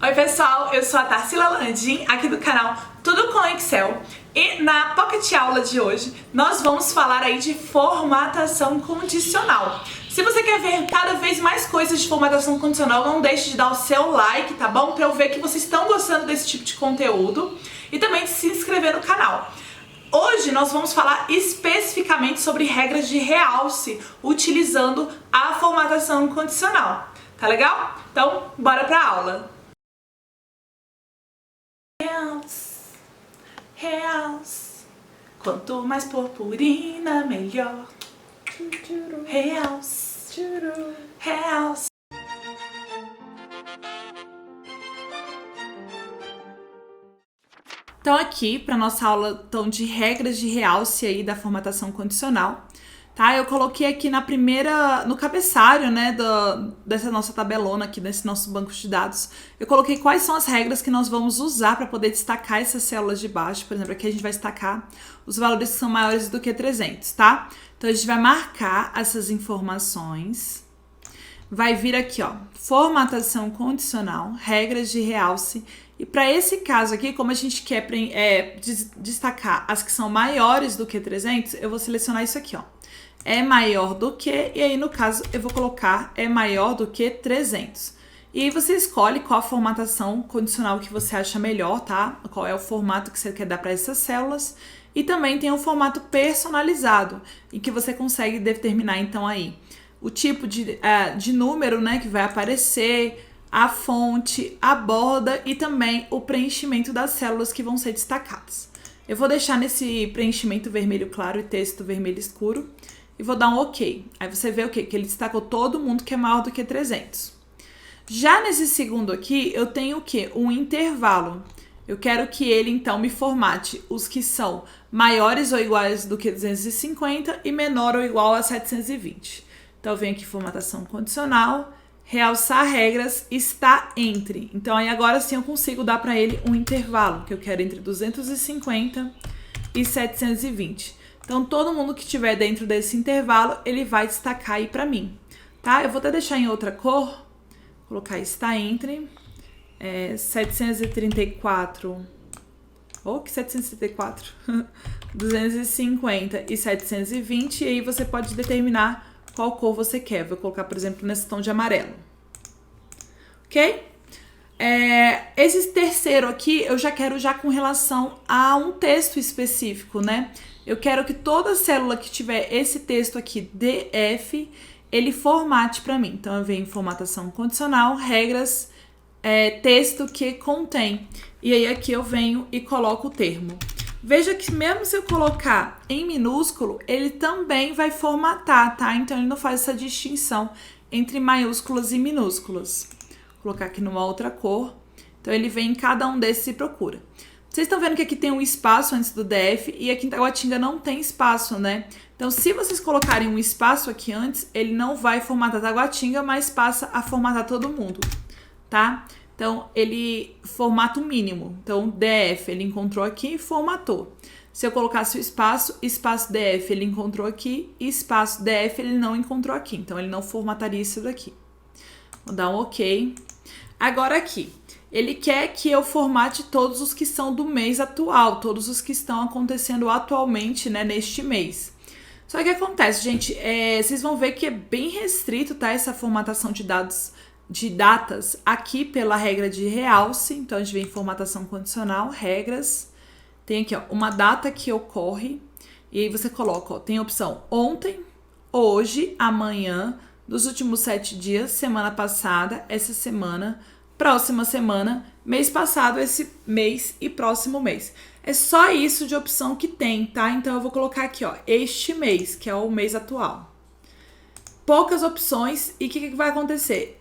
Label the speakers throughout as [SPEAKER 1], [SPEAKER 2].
[SPEAKER 1] Oi pessoal, eu sou a Tarsila Landim, aqui do canal Tudo com Excel, e na Pocket Aula de hoje nós vamos falar aí de formatação condicional. Se você quer ver cada vez mais coisas de formatação condicional, não deixe de dar o seu like, tá bom? Pra eu ver que vocês estão gostando desse tipo de conteúdo e também de se inscrever no canal. Hoje nós vamos falar especificamente sobre regras de realce utilizando a formatação condicional. Tá legal? Então, bora pra aula! Realce, quanto mais purpurina, melhor. Realce, realce. Então aqui, para nossa aula de regras de realce aí da formatação condicional, tá? Eu coloquei aqui no cabeçalho, né, dessa nossa tabelona aqui, desse nosso banco de dados, eu coloquei quais são as regras que nós vamos usar para poder destacar essas células de baixo. Por exemplo, aqui a gente vai destacar os valores que são maiores do que 300, tá? Então a gente vai marcar essas informações, vai vir aqui, ó, formatação condicional, regras de realce. E para esse caso aqui, como a gente quer destacar as que são maiores do que 300, eu vou selecionar isso aqui, ó. É maior do que, e aí no caso eu vou colocar é maior do que 300. E aí você escolhe qual a formatação condicional que você acha melhor, tá? Qual é o formato que você quer dar para essas células. E também tem o formato personalizado, em que você consegue determinar então aí o tipo de número, né, que vai aparecer, a fonte, a borda e também o preenchimento das células que vão ser destacadas. Eu vou deixar nesse preenchimento vermelho claro e texto vermelho escuro e vou dar um OK. Aí você vê o quê? Que ele destacou todo mundo que é maior do que 300. Já nesse segundo aqui, eu tenho o quê? Um intervalo. Eu quero que ele, então, me formate os que são maiores ou iguais do que 250 e menor ou igual a 720. Então, eu venho aqui, formatação condicional, realçar regras, está entre. Então, aí agora sim eu consigo dar para ele um intervalo, que eu quero entre 250 e 720. Então, todo mundo que estiver dentro desse intervalo, ele vai destacar aí para mim, tá? Eu vou até deixar em outra cor, colocar está entre 734, ou que 734, 250 e 720, e aí você pode determinar qual cor você quer. Vou colocar, por exemplo, nesse tom de amarelo. Ok? Esse terceiro aqui, eu já quero com relação a um texto específico, né? Eu quero que toda célula que tiver esse texto aqui, DF, ele formate para mim. Então, eu venho em formatação condicional, regras, texto que contém. E aí, aqui eu venho e coloco o termo. Veja que mesmo se eu colocar em minúsculo, ele também vai formatar, tá? Então, ele não faz essa distinção entre maiúsculas e minúsculas. Vou colocar aqui numa outra cor. Então, ele vem em cada um desses e procura. Vocês estão vendo que aqui tem um espaço antes do DF e aqui em Taguatinga não tem espaço, né? Então, se vocês colocarem um espaço aqui antes, ele não vai formatar Taguatinga, mas passa a formatar todo mundo, tá? Então, ele formata o mínimo. Então, DF, ele encontrou aqui e formatou. Se eu colocasse o espaço DF, ele encontrou aqui, e espaço DF, ele não encontrou aqui. Então, ele não formataria isso daqui. Vou dar um OK. Agora aqui, ele quer que eu formate todos os que são do mês atual, todos os que estão acontecendo atualmente, né, neste mês. Só que acontece, gente, vocês vão ver que é bem restrito, tá, essa formatação de dados, de datas aqui pela regra de realce. Então, a gente vem em formatação condicional, regras. Tem aqui, ó, uma data que ocorre. E aí você coloca, ó, tem a opção ontem, hoje, amanhã, dos últimos 7 dias, semana passada, essa semana, próxima semana, mês passado, esse mês e próximo mês. É só isso de opção que tem, tá? Então, eu vou colocar aqui, ó, este mês, que é o mês atual. Poucas opções, e o que vai acontecer?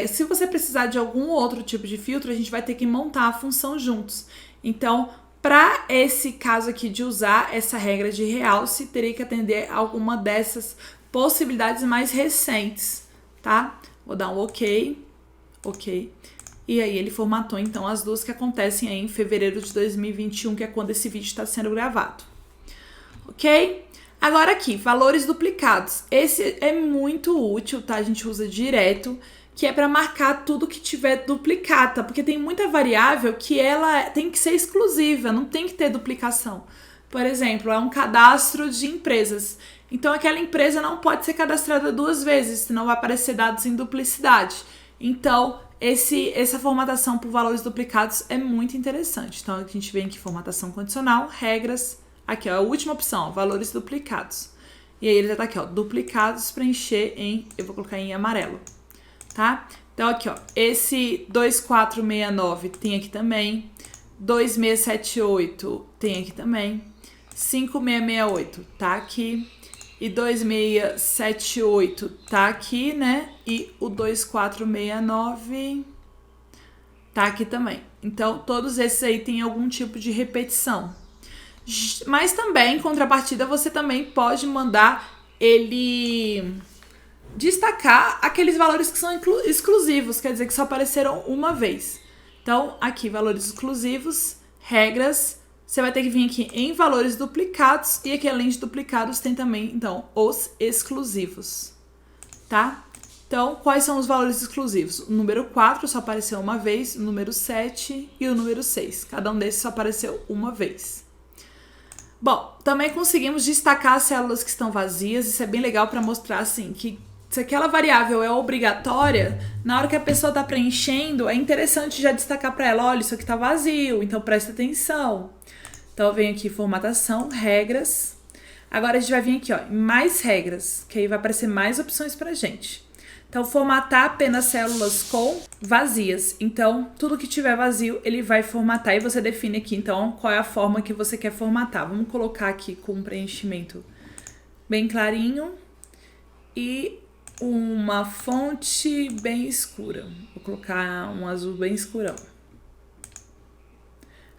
[SPEAKER 1] Se você precisar de algum outro tipo de filtro, a gente vai ter que montar a função juntos. Então, para esse caso aqui de usar essa regra de realce, teria que atender a alguma dessas possibilidades mais recentes, tá? Vou dar um OK. OK. E aí ele formatou, então, as duas que acontecem aí em fevereiro de 2021, que é quando esse vídeo está sendo gravado. Ok? Agora aqui, valores duplicados. Esse é muito útil, tá? A gente usa direto, que é para marcar tudo que tiver duplicata, porque tem muita variável que ela tem que ser exclusiva, não tem que ter duplicação. Por exemplo, é um cadastro de empresas. Então, aquela empresa não pode ser cadastrada 2 vezes, senão vai aparecer dados em duplicidade. Então, essa formatação por valores duplicados é muito interessante. Então, a gente vem aqui, formatação condicional, regras. Aqui, ó, a última opção, ó, valores duplicados. E aí, ele já tá aqui, ó, duplicados, preencher em, eu vou colocar em amarelo, tá? Então, aqui, ó, esse 2469 tem aqui também, 2678 tem aqui também, 5668 tá aqui, e 2678 tá aqui, né? E o 2469 tá aqui também. Então, todos esses aí tem algum tipo de repetição. Mas também, em contrapartida, você também pode mandar ele destacar aqueles valores que são exclusivos, quer dizer, que só apareceram uma vez. Então, aqui, valores exclusivos, regras, você vai ter que vir aqui em valores duplicados, e aqui, além de duplicados, tem também, então, os exclusivos, tá? Então, quais são os valores exclusivos? O número 4 só apareceu uma vez, o número 7 e o número 6. Cada um desses só apareceu uma vez. Bom, também conseguimos destacar as células que estão vazias. Isso é bem legal para mostrar, assim, que se aquela variável é obrigatória, na hora que a pessoa está preenchendo, é interessante já destacar para ela, olha, isso aqui está vazio, então presta atenção. Então, eu venho aqui, formatação, regras. Agora, a gente vai vir aqui, ó, mais regras, que aí vai aparecer mais opções pra gente. Então, formatar apenas células com vazias. Então, tudo que tiver vazio, ele vai formatar e você define aqui, então, qual é a forma que você quer formatar. Vamos colocar aqui com um preenchimento bem clarinho e uma fonte bem escura. Vou colocar um azul bem escurão.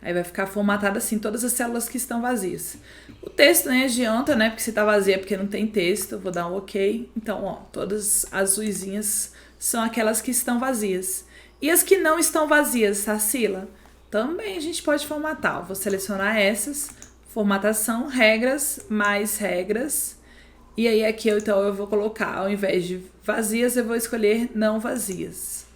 [SPEAKER 1] Aí vai ficar formatado assim todas as células que estão vazias. O texto nem adianta, né? Porque se tá vazia é porque não tem texto. Eu vou dar um ok. Então, ó, todas as azuisinhas são aquelas que estão vazias. E as que não estão vazias, Tarsila? Também a gente pode formatar. Eu vou selecionar essas. Formatação, regras, mais regras. E aí aqui, então, eu vou colocar, ao invés de vazias, eu vou escolher não vazias.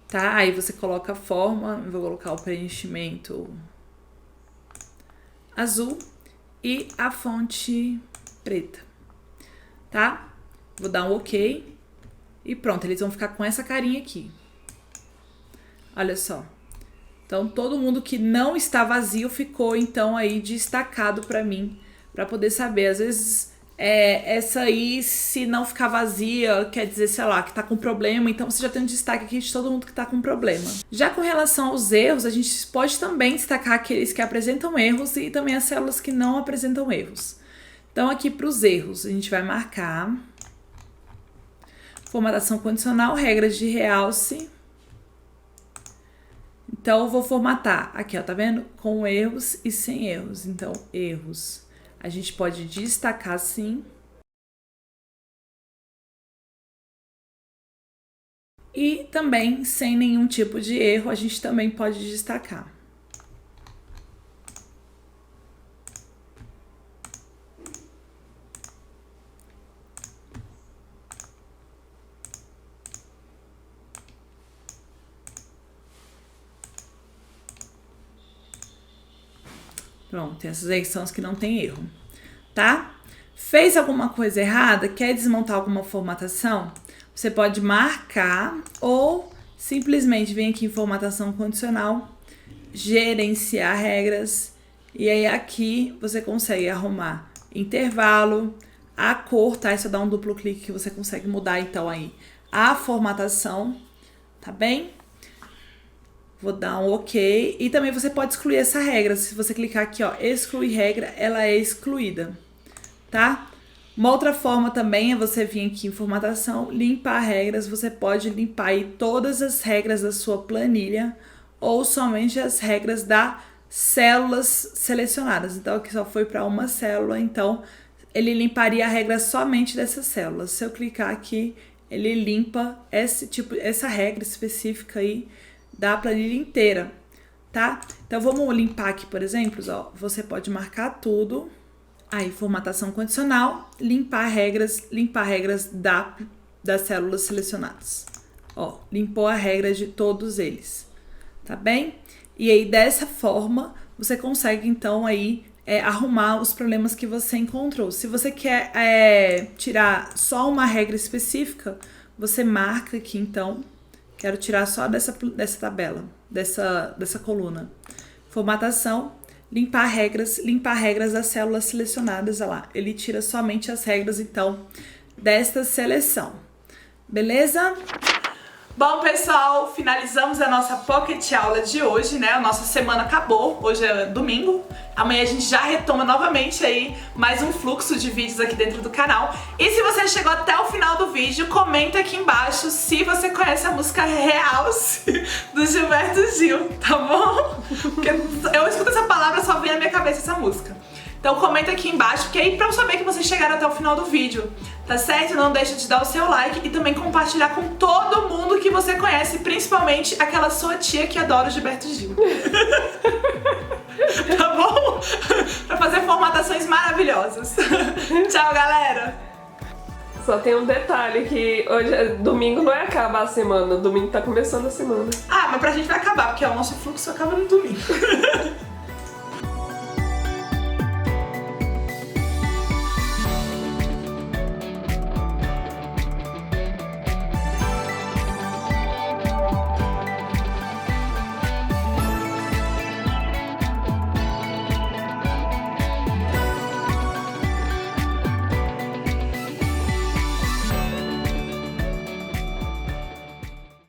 [SPEAKER 1] Tá? Aí você coloca a forma, eu vou colocar o preenchimento azul e a fonte preta, tá? Vou dar um ok e pronto, eles vão ficar com essa carinha aqui. Olha só. Então, todo mundo que não está vazio ficou, então, aí destacado para mim, para poder saber. Às vezes, essa aí, se não ficar vazia, quer dizer, sei lá, que tá com problema, então você já tem um destaque aqui de todo mundo que tá com problema. Já com relação aos erros, a gente pode também destacar aqueles que apresentam erros e também as células que não apresentam erros. Então, aqui para os erros, a gente vai marcar formatação condicional, regras de realce. Então, eu vou formatar aqui, ó, tá vendo? Com erros e sem erros. Então, erros. A gente pode destacar assim. E também, sem nenhum tipo de erro, a gente também pode destacar. Pronto, essas aí são as que não tem erro, tá? Fez alguma coisa errada, quer desmontar alguma formatação? Você pode marcar ou simplesmente vir aqui em formatação condicional, gerenciar regras, e aí aqui você consegue arrumar intervalo, a cor, tá? É só dar um duplo clique que você consegue mudar então aí a formatação, tá bem? Vou dar um ok. E também você pode excluir essa regra. Se você clicar aqui, ó, excluir regra, ela é excluída, tá? Uma outra forma também é você vir aqui em formatação, limpar regras. Você pode limpar aí todas as regras da sua planilha ou somente as regras das células selecionadas. Então, aqui só foi para uma célula, então ele limparia a regra somente dessas células. Se eu clicar aqui, ele limpa essa regra específica aí da planilha inteira, tá? Então, vamos limpar aqui, por exemplo, ó, você pode marcar tudo, aí, formatação condicional, limpar regras das células selecionadas. Ó, limpou a regra de todos eles, tá bem? E aí, dessa forma, você consegue, então, aí, arrumar os problemas que você encontrou. Se você quer tirar só uma regra específica, você marca aqui, então, quero tirar só dessa tabela, dessa coluna. Formatação, limpar regras das células selecionadas, olha lá. Ele tira somente as regras, então, desta seleção. Beleza? Bom, pessoal, finalizamos a nossa Pocket Aula de hoje, né? A nossa semana acabou, hoje é domingo. Amanhã a gente já retoma novamente aí mais um fluxo de vídeos aqui dentro do canal. E se você chegou até o final do vídeo, comenta aqui embaixo se você conhece a música Realce do Gilberto Gil, tá bom? Porque eu escuto essa palavra, só vem na minha cabeça essa música. Então comenta aqui embaixo, que aí pra eu saber que vocês chegaram até o final do vídeo, tá certo? Não deixa de dar o seu like e também compartilhar com todo mundo que você conhece, principalmente aquela sua tia que adora o Gilberto Gil. Tá bom? Pra fazer formatações maravilhosas. Tchau, galera!
[SPEAKER 2] Só tem um detalhe, que hoje domingo não é acabar a semana, domingo tá começando a semana.
[SPEAKER 1] Ah, mas pra gente vai acabar, porque o nosso fluxo acaba no domingo.